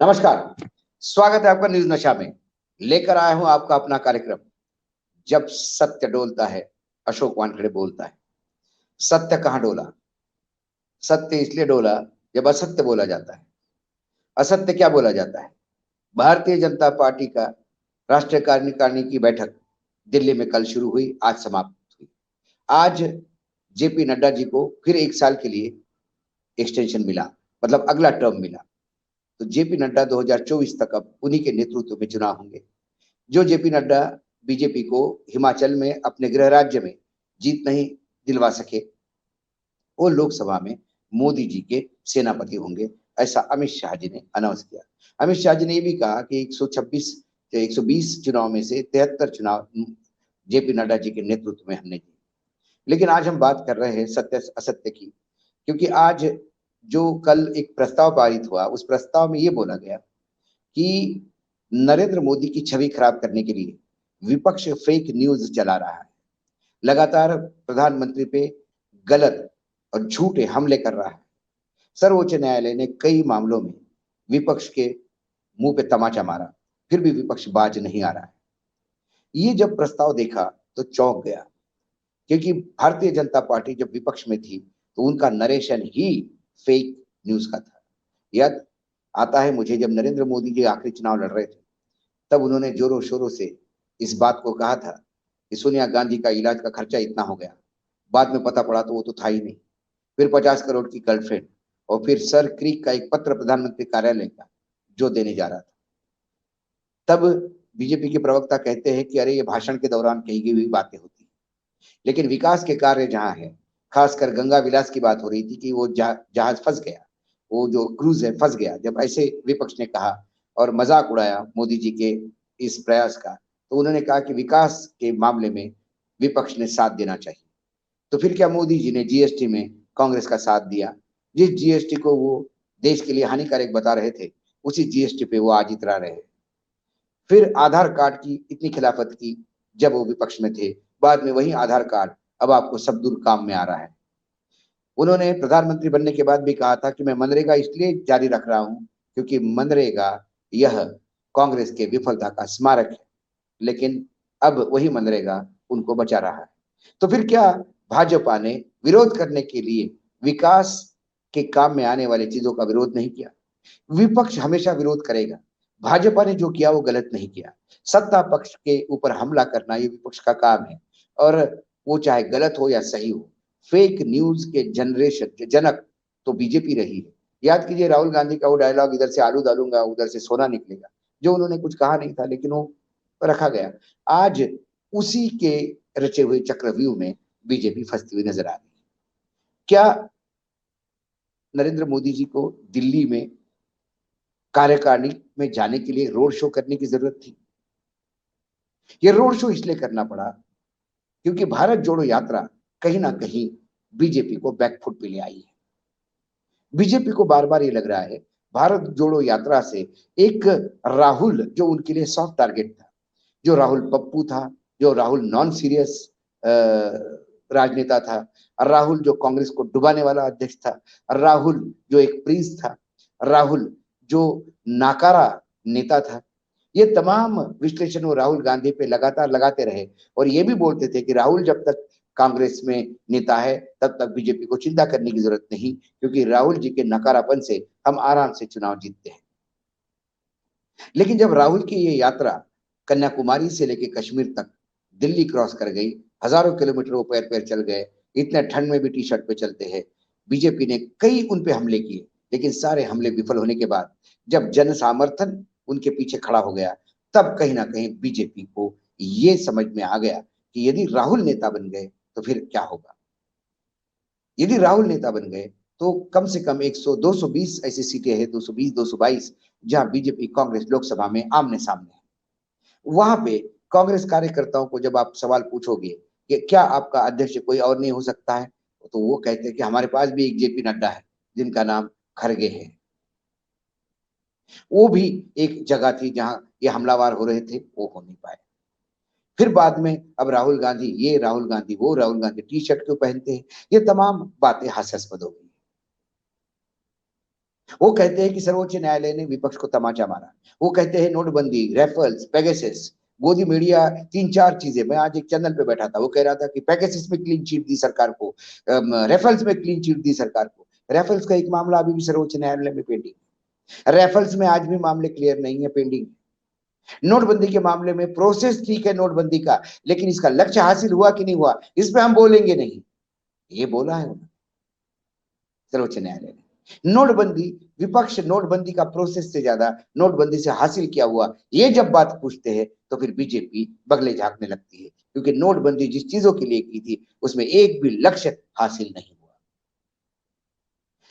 नमस्कार। स्वागत है आपका न्यूज नशा में। लेकर आया हूं आपका अपना कार्यक्रम जब सत्य डोलता है। अशोक वानखेड़े बोलता है। सत्य कहां डोला? सत्य इसलिए डोला जब असत्य बोला जाता है। असत्य क्या बोला जाता है? भारतीय जनता पार्टी का राष्ट्रीय कार्यकारिणी की बैठक दिल्ली में कल शुरू हुई, आज समाप्त हुई। आज जेपी नड्डा जी को फिर 1 साल के लिए एक्सटेंशन मिला, मतलब अगला टर्म मिला। तो जेपी नड्डा 2024 तक अब उन्हीं के नेतृत्व में चुनाव होंगे। जो जेपी नड्डा बीजेपी को हिमाचल में अपने गृह राज्य में जीत नहीं दिलवा सके, वो लोकसभा में मोदी जी के सेनापति होंगे, ऐसा अमित शाह जी ने अनाउंस किया। अमित शाह जी ने ये भी कहा कि 126 120 चुनाव में से 73 चुनाव जेपी नड्डा जी के नेतृत्व में हमने जीते। लेकिन आज हम बात कर रहे हैं सत्य असत्य की, क्योंकि आज जो कल एक प्रस्ताव पारित हुआ, उस प्रस्ताव में ये बोला गया कि नरेंद्र मोदी की छवि खराब करने के लिए विपक्ष फेक न्यूज चला रहा है, लगातार प्रधानमंत्री पे गलत और झूठे हमले कर रहा है। सर्वोच्च न्यायालय ने कई मामलों में विपक्ष के मुंह पे तमाचा मारा, फिर भी विपक्ष बाज नहीं आ रहा है। ये जब प्रस्ताव देखा तो चौंक गया, क्योंकि भारतीय जनता पार्टी जब विपक्ष में थी तो उनका नरेशन ही फेक न्यूज का था। याद आता है मुझे, जब नरेंद्र मोदी जी आखिरी चुनाव लड़ रहे थे तब उन्होंने जोरों शोरों से इस बात को कहा था कि सोनिया गांधी का इलाज का खर्चा इतना हो गया। बाद में पता पड़ा तो वो तो था ही नहीं। फिर 50 करोड़ की गर्लफ्रेंड, और फिर सर क्रीक का एक पत्र प्रधानमंत्री कार्यालय का जो देने जा रहा था। तब बीजेपी के प्रवक्ता कहते हैं कि अरे ये भाषण के दौरान कही गई हुई बातें होती हैं, लेकिन विकास के कार्य जहां है, खासकर गंगा विलास की बात हो रही थी कि वो जहाज फंस गया, वो जो क्रूज है फंस गया। जब ऐसे विपक्ष ने कहा और मजाक उड़ाया मोदी जी के इस प्रयास का, तो उन्होंने कहा कि विकास के मामले में विपक्ष ने साथ देना चाहिए। तो फिर क्या मोदी जी ने जीएसटी में कांग्रेस का साथ दिया? जिस जीएसटी को वो देश के लिए हानिकारक बता रहे थे, उसी जीएसटी पे वो आज इतरा रहे। फिर आधार कार्ड की इतनी खिलाफत की जब वो विपक्ष में थे, बाद में वही आधार कार्ड अब आपको सब दूर काम में आ रहा है। उन्होंने प्रधानमंत्री बनने के बाद भी कहा था कि मैं मनरेगा इसलिए जारी रख रहा हूं क्योंकि मनरेगा यह कांग्रेस के विफलता का स्मारक है। लेकिन अब वही मनरेगा उनको बचा रहा है। तो फिर क्या भाजपा ने विरोध करने के लिए विकास के काम में आने वाली चीजों का विरोध नहीं किया? विपक्ष हमेशा विरोध करेगा। भाजपा ने जो किया वो गलत नहीं किया। सत्ता पक्ष के ऊपर हमला करना ये विपक्ष का काम है, और वो चाहे गलत हो या सही हो। फेक न्यूज के जनरेशन जनक तो बीजेपी रही है। याद कीजिए राहुल गांधी का वो डायलॉग, इधर से आलू डालूंगा उधर से सोना निकलेगा, जो उन्होंने कुछ कहा नहीं था लेकिन वो रखा गया। आज उसी के रचे हुए चक्रव्यूह में बीजेपी फंसती हुई नजर आ रही है। क्या नरेंद्र मोदी जी को दिल्ली में कार्यकारिणी में जाने के लिए रोड शो करने की जरूरत थी? ये रोड शो इसलिए करना पड़ा क्योंकि भारत जोड़ो यात्रा कहीं ना कहीं बीजेपी को बैकफुट पे ले आई है। बीजेपी को बार बार ये लग रहा है भारत जोड़ो यात्रा से एक राहुल जो उनके लिए सॉफ्ट टारगेट था, जो राहुल पप्पू था, जो राहुल नॉन सीरियस राजनेता था, राहुल जो कांग्रेस को डुबाने वाला अध्यक्ष था, राहुल जो एक प्रिंस था, राहुल जो नाकारा नेता था, ये तमाम विश्लेषण वो राहुल गांधी पे लगातार लगाते रहे। और ये भी बोलते थे कि राहुल जब तक कांग्रेस में नेता है तब तक बीजेपी को चिंता करने की जरूरत नहीं, क्योंकि राहुल जी के नकारापन से हम आराम से चुनाव जीतते हैं। लेकिन जब राहुल की ये यात्रा कन्याकुमारी से लेकर कश्मीर तक दिल्ली क्रॉस कर गई, हजारों किलोमीटर वो पैर पैर चल गए, इतने ठंड में भी टी शर्ट पे चलते हैं, बीजेपी ने कई उन पे हमले किए। लेकिन सारे हमले विफल होने के बाद जब जन सामर्थ्य उनके पीछे खड़ा हो गया, तब कहीं ना कहीं बीजेपी को ये समझ में आ गया कि यदि राहुल नेता बन गए तो फिर क्या होगा। यदि राहुल नेता बन गए तो कम से कम 100 220 ऐसी सीटें हैं, 220 222, जहां बीजेपी कांग्रेस लोकसभा में आमने सामने है। वहां पे कांग्रेस कार्यकर्ताओं को जब आप सवाल पूछोगे कि क्या आपका अध्यक्ष कोई और नहीं हो सकता है, तो वो कहते हैं कि हमारे पास भी एक जेपी नड्डा है जिनका नाम खड़गे है। वो भी एक जगह थी जहां ये हमलावर हो रहे थे, वो हो नहीं पाए। फिर बाद में अब राहुल गांधी ये, राहुल गांधी वो, राहुल गांधी टी शर्ट क्यों पहनते हैं, ये तमाम बातें हास्यास्पद हो गई। वो कहते हैं कि सर्वोच्च न्यायालय ने विपक्ष को तमाचा मारा। वो कहते हैं नोटबंदी, रेफल्स, पेगासस, गोदी मीडिया, 3-4 चीजें। मैं आज एक चैनल पे बैठा था, वो कह रहा था कि पेगासस में क्लीन चिट दी सरकार को, रेफल्स में क्लीन चिट दी सरकार को। रेफल्स का एक मामला अभी भी सर्वोच्च न्यायालय में पेंडिंग है। रेफल्स में आज भी मामले क्लियर नहीं है, पेंडिंग। नोटबंदी के मामले में प्रोसेस ठीक है नोटबंदी का, लेकिन इसका लक्ष्य हासिल हुआ कि नहीं हुआ, इस पे हम बोलेंगे नहीं। ये बोला है उन्होंने, सर्वोच्च न्यायालय ने। नोटबंदी, विपक्ष नोटबंदी का प्रोसेस से ज्यादा नोटबंदी से हासिल क्या हुआ, ये जब बात पूछते हैं तो फिर बीजेपी बगले झांकने लगती है, क्योंकि नोटबंदी जिस चीजों के लिए की थी उसमें एक भी लक्ष्य हासिल नहीं हुआ।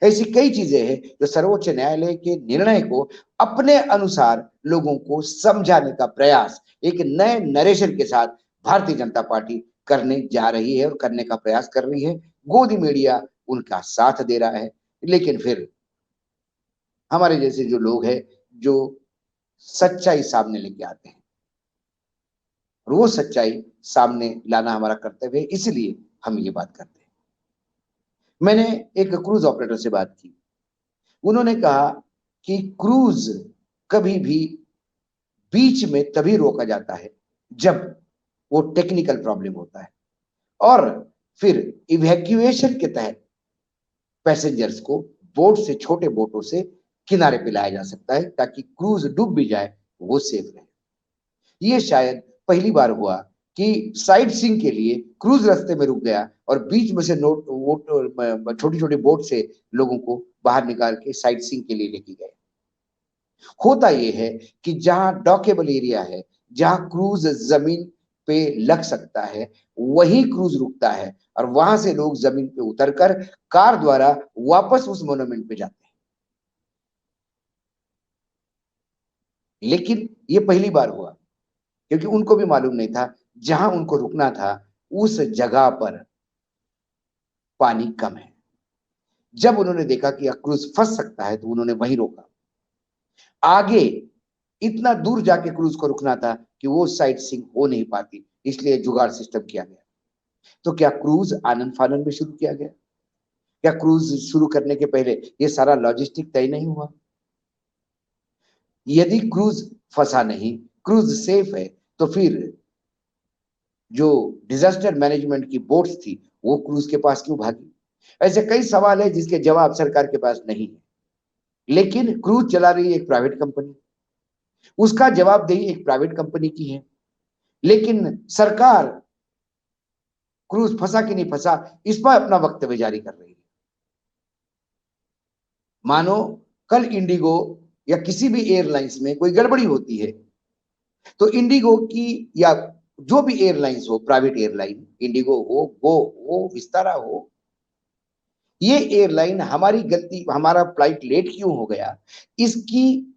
ऐसी कई चीजें हैं जो सर्वोच्च न्यायालय के निर्णय को अपने अनुसार लोगों को समझाने का प्रयास एक नए नरेशन के साथ भारतीय जनता पार्टी करने जा रही है और करने का प्रयास कर रही है। गोदी मीडिया उनका साथ दे रहा है, लेकिन फिर हमारे जैसे जो लोग हैं जो सच्चाई सामने लेके आते हैं, और वो सच्चाई सामने लाना हमारा कर्तव्य है, इसलिए हम ये बात करते हैं। मैंने एक क्रूज ऑपरेटर से बात की। उन्होंने कहा कि क्रूज कभी भी बीच में तभी रोका जाता है जब वो टेक्निकल प्रॉब्लम होता है, और फिर इवैक्यूएशन के तहत पैसेंजर्स को बोट से, छोटे बोटों से किनारे पे लाया जा सकता है ताकि क्रूज डूब भी जाए वो सेफ रहे। ये शायद पहली बार हुआ कि साइट सीइंग के लिए क्रूज रास्ते में रुक गया और बीच में से नोट वोट छोटी छोटी बोट से लोगों को बाहर निकाल के साइट सीइंग के लिए लेके गए। होता यह है कि जहां डॉकेबल एरिया है, जहां क्रूज जमीन पे लग सकता है, वही क्रूज रुकता है और वहां से लोग जमीन पे उतरकर कार द्वारा वापस उस मोन्यूमेंट पे जाते हैं। लेकिन ये पहली बार हुआ, क्योंकि उनको भी मालूम नहीं था जहां उनको रुकना था उस जगह पर पानी कम है। जब उन्होंने देखा कि क्रूज फंस सकता है तो उन्होंने वहीं रोका। आगे इतना दूर जाके क्रूज को रुकना था कि वो साइट सीइंग हो नहीं पाती, इसलिए जुगाड़ सिस्टम किया गया। तो क्या क्रूज आनंद फानन में शुरू किया गया? क्या क्रूज शुरू करने के पहले ये सारा लॉजिस्टिक तय नहीं हुआ? यदि क्रूज फंसा नहीं, क्रूज सेफ है, तो फिर जो डिजास्टर मैनेजमेंट की बोट्स थी वो क्रूज के पास क्यों भागी? ऐसे कई सवाल है जिसके जवाब सरकार के पास नहीं है। लेकिन क्रूज चला रही है एक प्राइवेट कंपनी, उसका जवाबदेही एक प्राइवेट कंपनी की है। लेकिन सरकार क्रूज फंसा कि नहीं फंसा इस पर अपना वक्तव्य जारी कर रही है। मानो कल इंडिगो या किसी भी एयरलाइंस में कोई गड़बड़ी होती है तो इंडिगो की, या जो भी एयरलाइंस हो, प्राइवेट एयरलाइन, इंडिगो हो, गो हो, विस्तारा हो, ये एयरलाइन हमारी गलती, हमारा फ्लाइट लेट क्यों हो गया, इसकी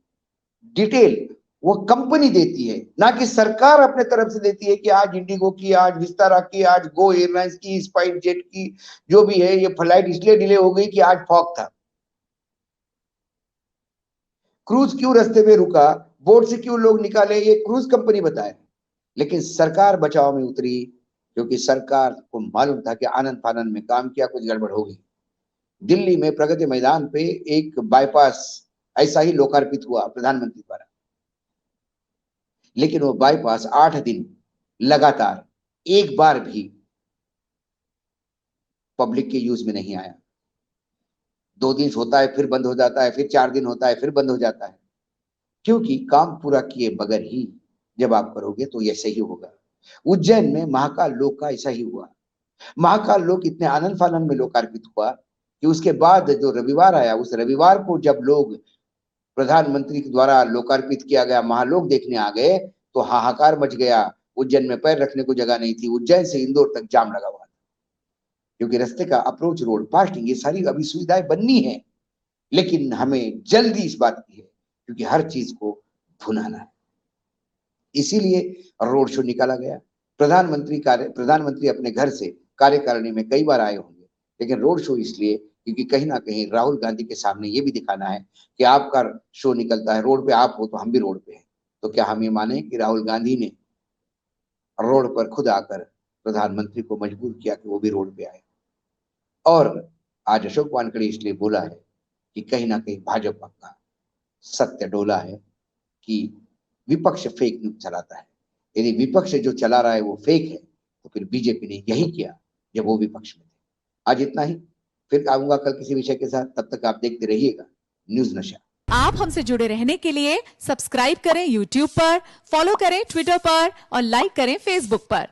डिटेल वो कंपनी देती है, ना कि सरकार अपने तरफ से देती है कि आज इंडिगो की, आज विस्तारा की, आज गो एयरलाइंस की, स्पाइस जेट की, जो भी है ये फ्लाइट इसलिए डिले हो गई कि आज फॉग था। क्रूज क्यों रास्ते में रुका, बोर्ड से क्यों लोग निकाले, ये क्रूज कंपनी बताए। लेकिन सरकार बचाव में उतरी, क्योंकि सरकार को मालूम था कि आनंद फानंद में काम किया कुछ गड़बड़ होगी। दिल्ली में प्रगति मैदान पे एक बाईपास ऐसा ही लोकार्पित हुआ प्रधानमंत्री द्वारा, लेकिन वो बाईपास 8 दिन लगातार एक बार भी पब्लिक के यूज में नहीं आया। 2 दिन होता है फिर बंद हो जाता है, फिर 4 दिन होता है फिर बंद हो जाता है, क्योंकि काम पूरा किए बगैर ही जब आप करोगे तो ऐसे ही होगा। उज्जैन में महाकाल लोक का ऐसा ही हुआ। महाकाल लोक इतने आनंद फानंद में लोकार्पित हुआ कि उसके बाद जो रविवार आया, उस रविवार को जब लोग प्रधानमंत्री के द्वारा लोकार्पित किया गया महालोक देखने आ गए तो हाहाकार मच गया। उज्जैन में पैर रखने को जगह नहीं थी, उज्जैन से इंदौर तक जाम लगा हुआ था, क्योंकि रास्ते का अप्रोच रोड, पार्किंग, ये सारी अभी सुविधाएं बननी है। लेकिन हमें जल्दी इस बात की है क्योंकि हर चीज को भुनाना है, इसीलिए रोड शो निकाला गया। प्रधानमंत्री अपने घर से कार्यकारिणी में कई बार आए होंगे, लेकिन रोड शो इसलिए क्योंकि कहीं ना कहीं राहुल गांधी के सामने ये भी दिखाना है कि आपका शो निकलता है रोड पे, आप हो तो हम भी रोड पे हैं। तो क्या हम ये माने कि राहुल गांधी ने रोड पर खुद आकर प्रधानमंत्री को मजबूर किया कि वो भी रोड पे आए? और आज अशोक वानखेड़े इसलिए बोला है कि कहीं ना कहीं भाजपा का सत्य डोला है कि विपक्ष फेक न्यूज चलाता है। यदि विपक्ष जो चला रहा है वो फेक है तो फिर बीजेपी ने यही किया जब वो विपक्ष में थे। आज इतना ही, फिर आऊंगा कल किसी विषय के साथ। तब तक आप देखते रहिएगा न्यूज नशा। आप हमसे जुड़े रहने के लिए सब्सक्राइब करें YouTube पर, फॉलो करें ट्विटर पर और लाइक करें Facebook पर।